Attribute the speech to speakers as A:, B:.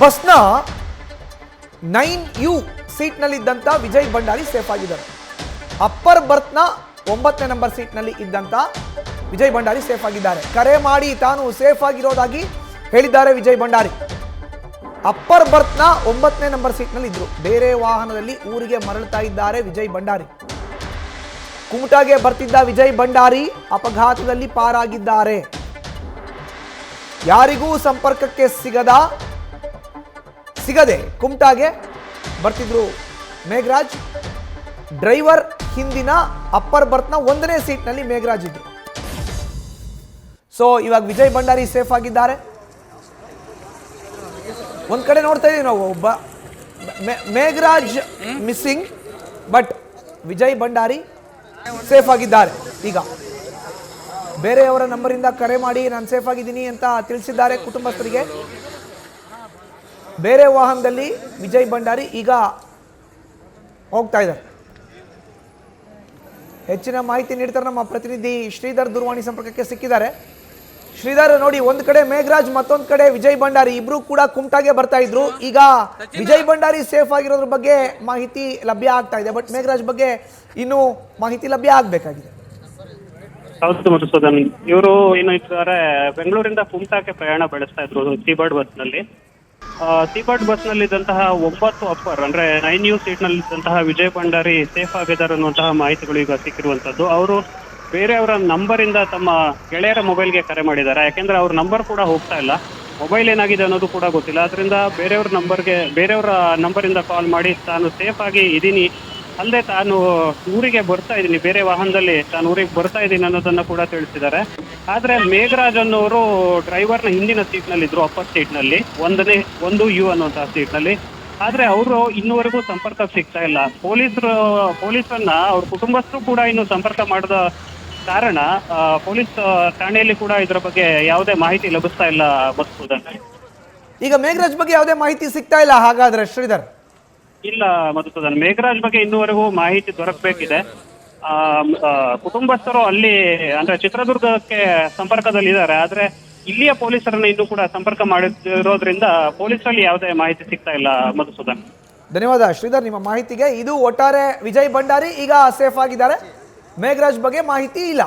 A: ಬಸ್ನ 9U ಸೀಟ್ನಲ್ಲಿದ್ದಂಥ Vijay Bhandari safe ಆಗಿದ್ದಾರೆ. Upper ಬರ್ತ್ನ 9ನೇ number ಸೀಟ್ನಲ್ಲಿ ಇದ್ದಂಥ ವಿಜಯ್ ಭಂಡಾರಿ ಸೇಫ್ ಆಗಿದ್ದಾರೆ. ಕರೆ ಮಾಡಿ ತಾನು ಸೇಫ್ ಆಗಿರೋದಾಗಿ ಹೇಳಿದ್ದಾರೆ ವಿಜಯ್ ಭಂಡಾರಿ. ಅಪ್ಪರ್ ಬರ್ತ್ನ 9ನೇ ನಂಬರ್ ಸೀಟ್ನಲ್ಲಿ ಇದ್ರು. ಬೇರೆ ವಾಹನದಲ್ಲಿ ಊರಿಗೆ ಮರಳುತ್ತಾ ಇದ್ದಾರೆ ವಿಜಯ್ ಭಂಡಾರಿ. ಕುಮಟಾಗೆ ಬರ್ತಿದ್ದ ವಿಜಯ್ ಭಂಡಾರಿ ಅಪಘಾತದಲ್ಲಿ ಪಾರಾಗಿದ್ದಾರೆ. ಯಾರಿಗೂ ಸಂಪರ್ಕಕ್ಕೆ ಸಿಗದೆ ಕುಮಟಾಗೆ ಬರ್ತಿದ್ರು ಮೇಘರಾಜ್. ಡ್ರೈವರ್ ಹಿಂದಿನ ಅಪ್ಪರ್ ಬರ್ತ್ನ 1ನೇ ಸೀಟ್ನಲ್ಲಿ ಮೇಘರಾಜ್ ಇದ್ರು. ಸೊ ಇವಾಗ ವಿಜಯ್ ಭಂಡಾರಿ ಸೇಫ್ ಆಗಿದ್ದಾರೆ. ಒಂದ್ ಕಡೆ ನೋಡ್ತಾ ಇದೀವಿ ನಾವು Megharaj missing, but Vijay Bhandari safe ಆಗಿದ್ದಾರೆ. ಈಗ ಬೇರೆಯವರ ನಂಬರಿಂದ ಕರೆ ಮಾಡಿ ನಾನು ಸೇಫ್ ಆಗಿದ್ದೀನಿ ಅಂತ ತಿಳಿಸಿದ್ದಾರೆ ಕುಟುಂಬಸ್ಥರಿಗೆ. ಬೇರೆ ವಾಹನದಲ್ಲಿ ವಿಜಯ್ ಭಂಡಾರಿ ಈಗ ಹೋಗ್ತಾ ಇದ್ದಾರೆ. ಹೆಚ್ಚಿನ ಮಾಹಿತಿ ನೀಡ್ತಾರೆ ನಮ್ಮ ಪ್ರತಿನಿಧಿ ಶ್ರೀಧರ್. ದೂರವಾಣಿ ಸಂಪರ್ಕಕ್ಕೆ ಸಿಕ್ಕಿದ್ದಾರೆ. ಶ್ರೀಧರ್, ನೋಡಿ, ಒಂದ್ ಕಡೆ ಮೇಘರಾಜ್, ಮತ್ತೊಂದ್ ಕಡೆ ವಿಜಯ್ ಭಂಡಾರಿ, ಇಬ್ರು ಕೂಡ ಕುಮಟಾಗೆ ಬರ್ತಾ ಇದ್ರು. ಈಗ ವಿಜಯ್ ಭಂಡಾರಿ ಸೇಫ್ ಆಗಿರೋದ್ರ ಬಗ್ಗೆ ಮಾಹಿತಿ ಲಭ್ಯ ಆಗ್ತಾ ಇದೆ, ಬಟ್ ಮೇಘರಾಜ್ ಬಗ್ಗೆ ಇನ್ನೂ ಮಾಹಿತಿ ಲಭ್ಯ ಆಗ್ಬೇಕಾಗಿದೆ.
B: ಹೌದು ಮಧುಸೂದನ್, ಇವರು ಏನು ಇದ್ದಾರೆ, ಬೆಂಗಳೂರಿಂದ ಕುಮಟಾಕ್ಕೆ ಪ್ರಯಾಣ ಬೆಳೆಸ್ತಾ ಇದ್ರು ಸೀಬರ್ಡ್ ಬಸ್ನಲ್ಲಿ. ಸೀಬರ್ಡ್ ಬಸ್ನಲ್ಲಿ ಇದ್ದಂತಹ 9 ಅಪ್ಪರ್ ಅಂದ್ರೆ 9U ಸೀಟ್ನಲ್ಲಿ ಇದ್ದಂತಹ ವಿಜಯ್ ಭಂಡಾರಿ ಸೇಫ್ ಆಗಿದ್ದಾರೆ ಅನ್ನುವಂತಹ ಮಾಹಿತಿಗಳು ಈಗ ಸಿಕ್ಕಿರುವಂತದ್ದು. ಅವರು ಬೇರೆಯವರ ನಂಬರಿಂದ ತಮ್ಮ ಗೆಳೆಯರ ಮೊಬೈಲ್ಗೆ ಕರೆ ಮಾಡಿದ್ದಾರೆ. ಯಾಕೆಂದ್ರೆ ಅವ್ರ ನಂಬರ್ ಕೂಡ ಹೋಗ್ತಾ ಇಲ್ಲ, ಮೊಬೈಲ್ ಏನಾಗಿದೆ ಅನ್ನೋದು ಕೂಡ ಗೊತ್ತಿಲ್ಲ. ಅದರಿಂದ ಬೇರೆಯವರ ನಂಬರಿಂದ ಕಾಲ್ ಮಾಡಿ ತಾನು ಸೇಫ್ ಆಗಿ ಇದ್ದೀನಿ, ಅಲ್ಲದೆ ತಾನು ಊರಿಗೆ ಬರ್ತಾ ಇದ್ದೀನಿ, ಬೇರೆ ವಾಹನದಲ್ಲಿ ತಾನು ಊರಿಗೆ ಬರ್ತಾ ಇದ್ದೀನಿ ಅನ್ನೋದನ್ನ ಕೂಡ ತಿಳಿಸಿದ್ದಾರೆ. ಆದ್ರೆ ಮೇಘರಾಜ್ ಅನ್ನೋರು ಡ್ರೈವರ್ನ ಹಿಂದಿನ ಸೀಟ್ನಲ್ಲಿ ಇದ್ರು, ಅಪ್ಪರ್ ಸೀಟ್ನಲ್ಲಿ 1U ಅನ್ನುವಂತಹ ಸೀಟ್ನಲ್ಲಿ. ಆದ್ರೆ ಅವರು ಇನ್ನೂವರೆಗೂ ಸಂಪರ್ಕ ಸಿಗ್ತಾ ಇಲ್ಲ. ಪೊಲೀಸರನ್ನ ಅವ್ರ ಕುಟುಂಬಸ್ಥರು ಕೂಡ ಇನ್ನು ಸಂಪರ್ಕ ಮಾಡದ ಕಾರಣ ಪೊಲೀಸ್ ಠಾಣೆಯಲ್ಲಿ ಕೂಡ ಇದರ ಬಗ್ಗೆ ಯಾವುದೇ ಮಾಹಿತಿ ಲಭಿಸ್ತಾ ಇಲ್ಲ ಮಧುಸೂದನ್.
A: ಈಗ ಮೇಘರಾಜ್ ಬಗ್ಗೆ ಯಾವುದೇ ಮಾಹಿತಿ ಸಿಗ್ತಾ ಇಲ್ಲ ಹಾಗಾದ್ರೆ ಶ್ರೀಧರ್?
B: ಇಲ್ಲ ಮಧುಸೂದನ್, ಮೇಘರಾಜ್ ಬಗ್ಗೆ ಇನ್ನೂವರೆಗೂ ಮಾಹಿತಿ ದೊರಕಬೇಕಿದೆ. ಕುಟುಂಬಸ್ಥರು ಅಲ್ಲಿ ಅಂದ್ರೆ ಚಿತ್ರದುರ್ಗಕ್ಕೆ ಸಂಪರ್ಕದಲ್ಲಿ ಇದ್ದಾರೆ. ಆದ್ರೆ ಇಲ್ಲಿಯ ಪೊಲೀಸರನ್ನ ಇನ್ನೂ ಕೂಡ ಸಂಪರ್ಕ ಮಾಡಿರೋದ್ರಿಂದ ಪೊಲೀಸರಲ್ಲಿ ಯಾವುದೇ ಮಾಹಿತಿ ಸಿಗ್ತಾ ಇಲ್ಲ ಮಧುಸೂದನ್.
A: ಧನ್ಯವಾದ ಶ್ರೀಧರ್ ನಿಮ್ಮ ಮಾಹಿತಿಗೆ. ಇದು ಒಟ್ಟಾರೆ ವಿಜಯ್ ಭಂಡಾರಿ ಈಗ ಸೇಫ್ ಆಗಿದ್ದಾರೆ, ಮೇಘರಾಜ್ ಬಗ್ಗೆ ಮಾಹಿತಿ ಇಲ್ಲ.